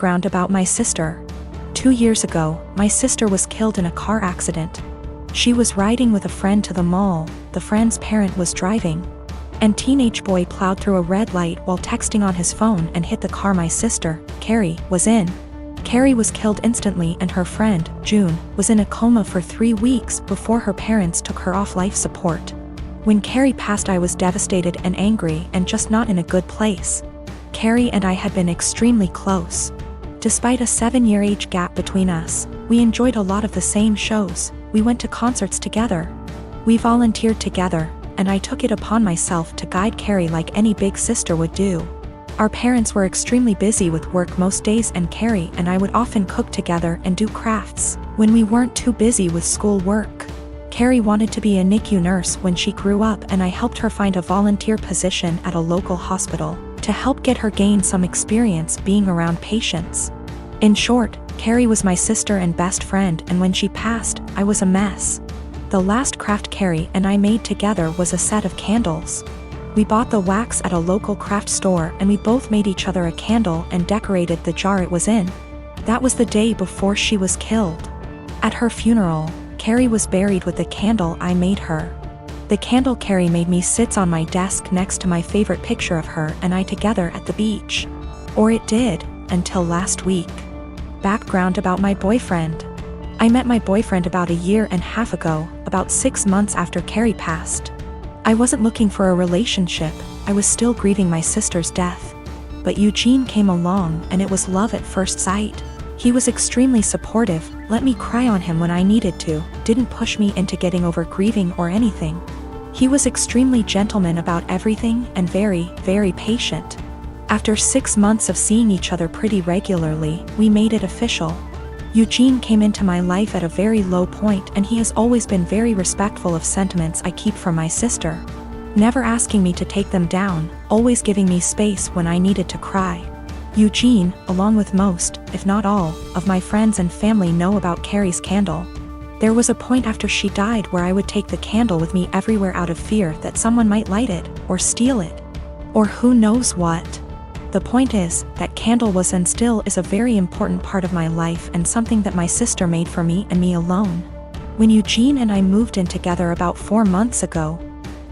Background about my sister. 2 years ago, my sister was killed in a car accident. She was riding with a friend to the mall, the friend's parent was driving, and teenage boy plowed through a red light while texting on his phone and hit the car my sister, Carrie, was in. Carrie was killed instantly and her friend, June, was in a coma for 3 weeks before her parents took her off life support. When Carrie passed, I was devastated and angry and just not in a good place. Carrie and I had been extremely close. Despite a 7-year age gap between us, we enjoyed a lot of the same shows, we went to concerts together. We volunteered together, and I took it upon myself to guide Carrie like any big sister would do. Our parents were extremely busy with work most days, and Carrie and I would often cook together and do crafts when we weren't too busy with school work. Carrie wanted to be a NICU nurse when she grew up, and I helped her find a volunteer position at a local hospital to help get her gain some experience being around patients. In short, Carrie was my sister and best friend, and when she passed, I was a mess. The last craft Carrie and I made together was a set of candles. We bought the wax at a local craft store and we both made each other a candle and decorated the jar it was in. That was the day before she was killed. At her funeral, Carrie was buried with the candle I made her. The candle Carrie made me sits on my desk next to my favorite picture of her and I together at the beach. Or it did, until last week. Background about my boyfriend. I met my boyfriend about 1.5 years ago, about 6 months after Carrie passed. I wasn't looking for a relationship, I was still grieving my sister's death. But Eugene came along and it was love at first sight. He was extremely supportive, let me cry on him when I needed to, didn't push me into getting over grieving or anything. He was extremely gentleman about everything and very, very patient. After 6 months of seeing each other pretty regularly, we made it official. Eugene came into my life at a very low point and he has always been very respectful of sentiments I keep from my sister. Never asking me to take them down, always giving me space when I needed to cry. Eugene, along with most, if not all, of my friends and family know about Carrie's candle. There was a point after she died where I would take the candle with me everywhere out of fear that someone might light it, or steal it. Or who knows what. The point is, that candle was and still is a very important part of my life and something that my sister made for me and me alone. When Eugene and I moved in together about 4 months ago,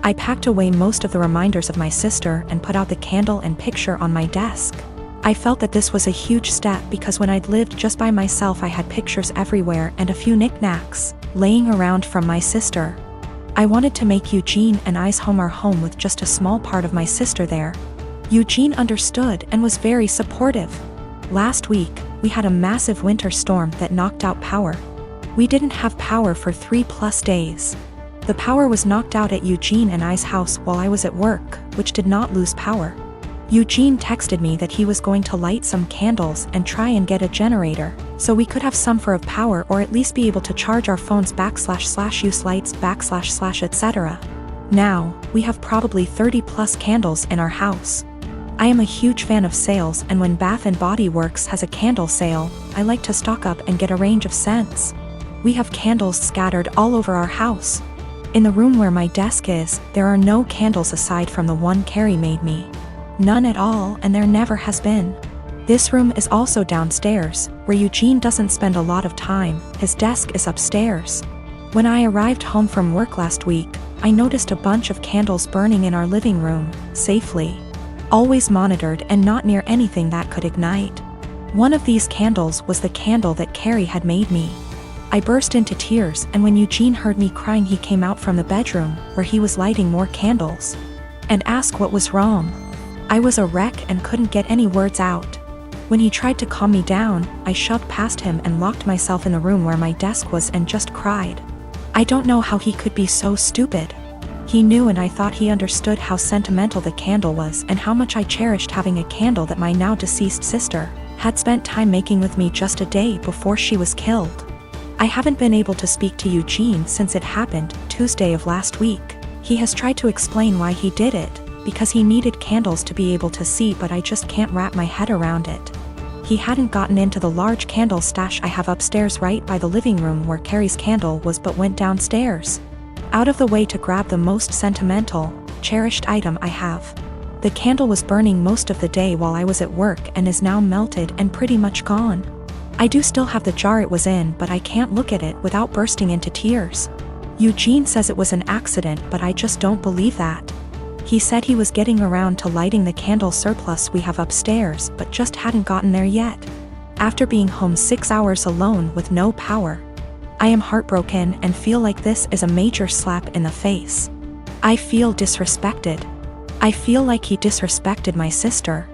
I packed away most of the reminders of my sister and put out the candle and picture on my desk. I felt that this was a huge step because when I'd lived just by myself I had pictures everywhere and a few knickknacks laying around from my sister. I wanted to make Eugene and I's home our home with just a small part of my sister there. Eugene understood and was very supportive. Last week, we had a massive winter storm that knocked out power. We didn't have power for 3+ days. The power was knocked out at Eugene and I's house while I was at work, which did not lose power. Eugene texted me that he was going to light some candles and try and get a generator, so we could have some for of power or at least be able to charge our phones / use lights / etc. Now, we have probably 30+ candles in our house. I am a huge fan of sales, and when Bath & Body Works has a candle sale, I like to stock up and get a range of scents. We have candles scattered all over our house. In the room where my desk is, there are no candles aside from the one Carrie made me. None at all, and there never has been. This room is also downstairs, where Eugene doesn't spend a lot of time, his desk is upstairs. When I arrived home from work last week, I noticed a bunch of candles burning in our living room, safely. Always monitored and not near anything that could ignite. One of these candles was the candle that Carrie had made me. I burst into tears, and when Eugene heard me crying he came out from the bedroom, where he was lighting more candles, and asked what was wrong. I was a wreck and couldn't get any words out. When he tried to calm me down, I shoved past him and locked myself in the room where my desk was and just cried. I don't know how he could be so stupid. He knew, and I thought he understood how sentimental the candle was and how much I cherished having a candle that my now deceased sister had spent time making with me just a day before she was killed. I haven't been able to speak to Eugene since it happened, Tuesday of last week. He has tried to explain why he did it, because he needed candles to be able to see, but I just can't wrap my head around it. He hadn't gotten into the large candle stash I have upstairs right by the living room where Carrie's candle was, but went downstairs, out of the way to grab the most sentimental, cherished item I have. The candle was burning most of the day while I was at work and is now melted and pretty much gone. I do still have the jar it was in, but I can't look at it without bursting into tears. Eugene says it was an accident, but I just don't believe that. He said he was getting around to lighting the candle surplus we have upstairs, but just hadn't gotten there yet. After being home 6 hours alone with no power. I am heartbroken and feel like this is a major slap in the face. I feel disrespected. I feel like he disrespected my sister.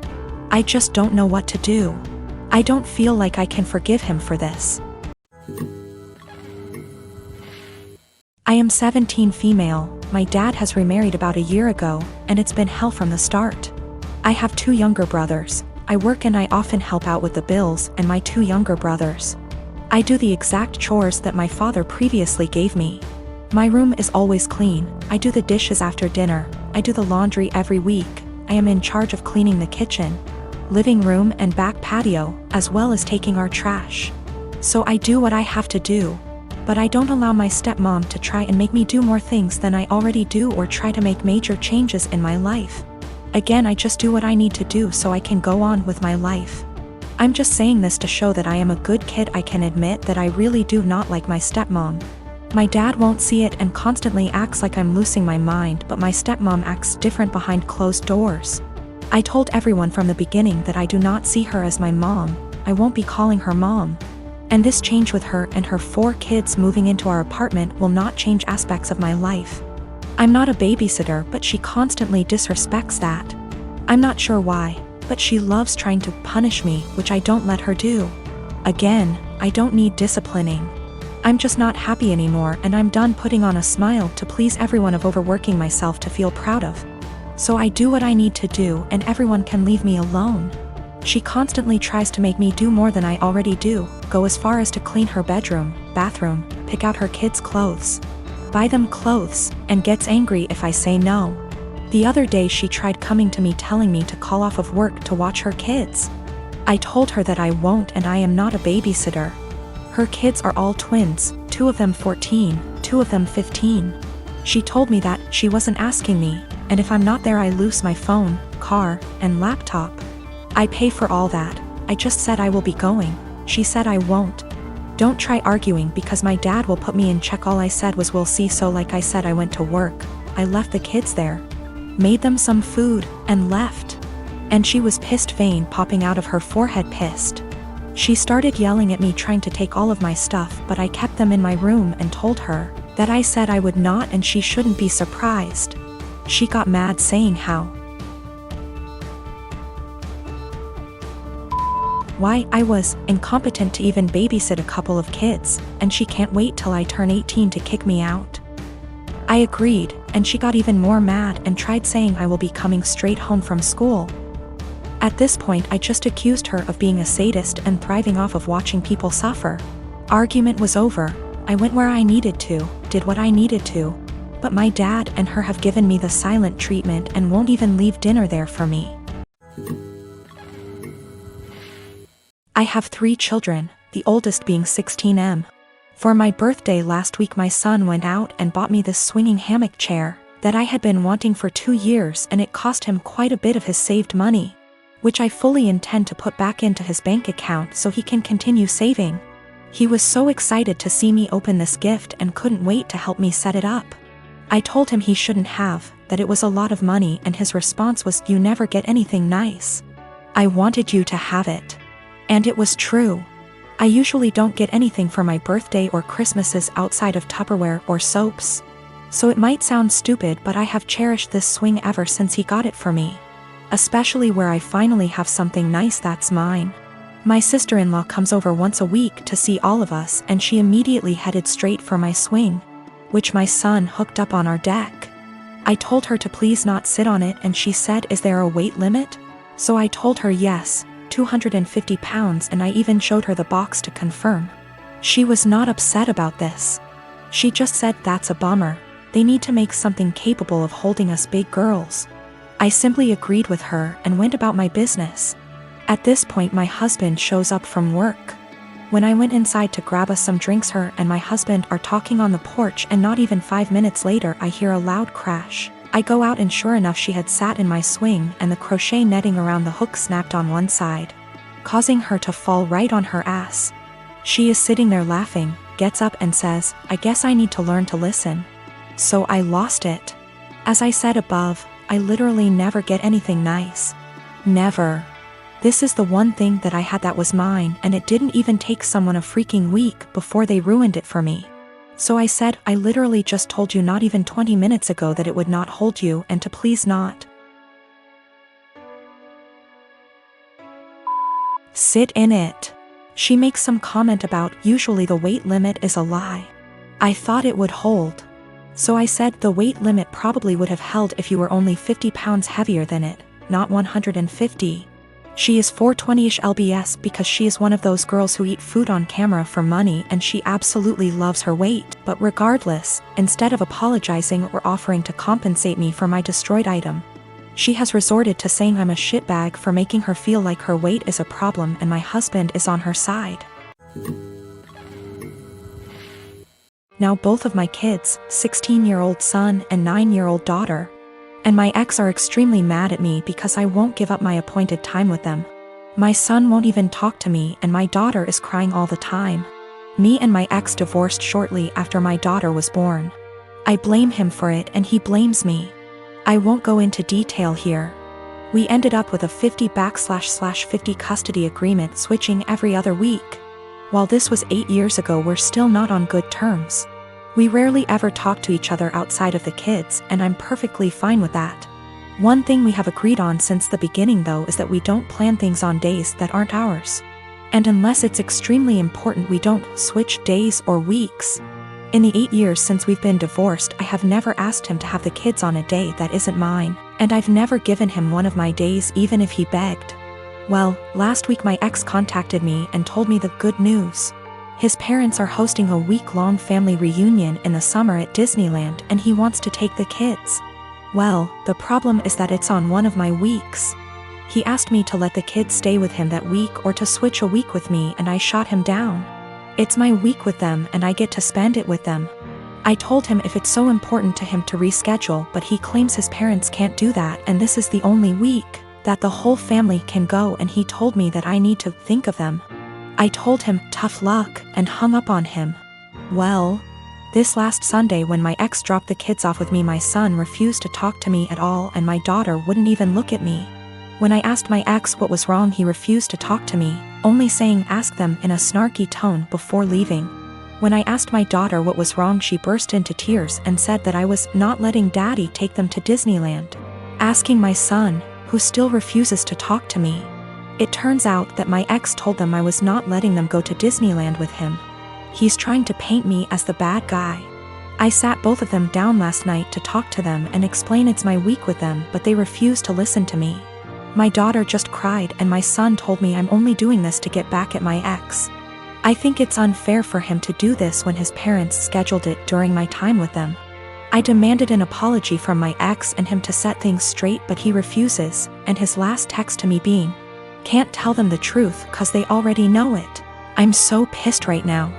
I just don't know what to do. I don't feel like I can forgive him for this. I am 17, female. My dad has remarried about a year ago, and it's been hell from the start. I have 2 younger brothers. I work and I often help out with the bills and my 2 younger brothers. I do the exact chores that my father previously gave me. My room is always clean. I do the dishes after dinner. I do the laundry every week. I am in charge of cleaning the kitchen, living room and back patio, as well as taking our trash. So I do what I have to do. But I don't allow my stepmom to try and make me do more things than I already do or try to make major changes in my life. Again, I just do what I need to do so I can go on with my life. I'm just saying this to show that I am a good kid. I can admit that I really do not like my stepmom. My dad won't see it and constantly acts like I'm losing my mind, but my stepmom acts different behind closed doors. I told everyone from the beginning that I do not see her as my mom. I won't be calling her mom. And this change with her and her 4 kids moving into our apartment will not change aspects of my life. I'm not a babysitter, but she constantly disrespects that. I'm not sure why, but she loves trying to punish me, which I don't let her do. Again, I don't need disciplining. I'm just not happy anymore, and I'm done putting on a smile to please everyone of overworking myself to feel proud of. So I do what I need to do and everyone can leave me alone. She constantly tries to make me do more than I already do, go as far as to clean her bedroom, bathroom, pick out her kids' clothes, buy them clothes, and gets angry if I say no. The other day she tried coming to me telling me to call off of work to watch her kids. I told her that I won't and I am not a babysitter. Her kids are all twins, 2 of them 14, 2 of them 15. She told me that she wasn't asking me, and if I'm not there I lose my phone, car, and laptop. I pay for all that. I just said I will be going. She said I won't. Don't try arguing because my dad will put me in check. All I said was we'll see. So like I said, I went to work. I left the kids there, made them some food, and left. And she was pissed, vein popping out of her forehead, pissed. She started yelling at me, trying to take all of my stuff, but I kept them in my room and told her that I said I would not and she shouldn't be surprised. She got mad, saying why I was incompetent to even babysit a couple of kids, and she can't wait till I turn 18 to kick me out. I agreed, and she got even more mad and tried saying I will be coming straight home from school. At this point I just accused her of being a sadist and thriving off of watching people suffer. Argument was over. I went where I needed to, did what I needed to, but my dad and her have given me the silent treatment and won't even leave dinner there for me. I have 3 children, the oldest being 16M. For my birthday last week my son went out and bought me this swinging hammock chair that I had been wanting for 2 years, and it cost him quite a bit of his saved money, which I fully intend to put back into his bank account so he can continue saving. He was so excited to see me open this gift and couldn't wait to help me set it up. I told him he shouldn't have, that it was a lot of money, and his response was, "You never get anything nice. I wanted you to have it." And it was true. I usually don't get anything for my birthday or Christmases outside of Tupperware or soaps. So it might sound stupid, but I have cherished this swing ever since he got it for me. Especially where I finally have something nice that's mine. My sister-in-law comes over once a week to see all of us, and she immediately headed straight for my swing, which my son hooked up on our deck. I told her to please not sit on it, and she said, "Is there a weight limit?" So I told her yes, 250 pounds, and I even showed her the box to confirm. She was not upset about this. She just said, "That's a bummer. They need to make something capable of holding us big girls." I simply agreed with her and went about my business. At this point my husband shows up from work. When I went inside to grab us some drinks, her and my husband are talking on the porch, and not even 5 minutes later I hear a loud crash. I go out and sure enough she had sat in my swing and the crochet netting around the hook snapped on one side, causing her to fall right on her ass. She is sitting there laughing, gets up and says, "I guess I need to learn to listen." So I lost it. As I said above, I literally never get anything nice. Never. This is the one thing that I had that was mine, and it didn't even take someone a freaking week before they ruined it for me. So I said, "I literally just told you not even 20 minutes ago that it would not hold you and to please not sit in it." She makes some comment about usually the weight limit is a lie. I thought it would hold. So I said the weight limit probably would have held if you were only 50 pounds heavier than it, not 150. She is 420-ish lbs because she is one of those girls who eat food on camera for money and she absolutely loves her weight, but regardless, instead of apologizing or offering to compensate me for my destroyed item, she has resorted to saying I'm a shitbag for making her feel like her weight is a problem and my husband is on her side. Now both of my kids, 16-year-old son and 9-year-old daughter, and my ex are extremely mad at me because I won't give up my appointed time with them. My son won't even talk to me and my daughter is crying all the time. Me and my ex divorced shortly after my daughter was born. I blame him for it and he blames me. I won't go into detail here. We ended up with a 50/50 custody agreement switching every other week. While this was 8 years ago, we're still not on good terms. We rarely ever talk to each other outside of the kids, and I'm perfectly fine with that. One thing we have agreed on since the beginning though is that we don't plan things on days that aren't ours. And unless it's extremely important, we don't switch days or weeks. In the 8 years since we've been divorced, I have never asked him to have the kids on a day that isn't mine, and I've never given him one of my days even if he begged. Well, last week my ex contacted me and told me the good news. His parents are hosting a week-long family reunion in the summer at Disneyland and he wants to take the kids. Well, the problem is that it's on one of my weeks. He asked me to let the kids stay with him that week or to switch a week with me and I shot him down. It's my week with them and I get to spend it with them. I told him if it's so important to him to reschedule, but he claims his parents can't do that and this is the only week that the whole family can go and he told me that I need to think of them. I told him tough luck and hung up on him. Well, this last Sunday when my ex dropped the kids off with me, my son refused to talk to me at all and my daughter wouldn't even look at me. When I asked my ex what was wrong, he refused to talk to me, only saying ask them in a snarky tone before leaving. When I asked my daughter what was wrong, she burst into tears and said that I was not letting daddy take them to Disneyland, asking my son, who still refuses to talk to me. It turns out that my ex told them I was not letting them go to Disneyland with him. He's trying to paint me as the bad guy. I sat both of them down last night to talk to them and explain it's my week with them, but they refused to listen to me. My daughter just cried and my son told me I'm only doing this to get back at my ex. I think it's unfair for him to do this when his parents scheduled it during my time with them. I demanded an apology from my ex and him to set things straight, but he refuses, and his last text to me being, "Can't tell them the truth 'cause they already know it." I'm so pissed right now.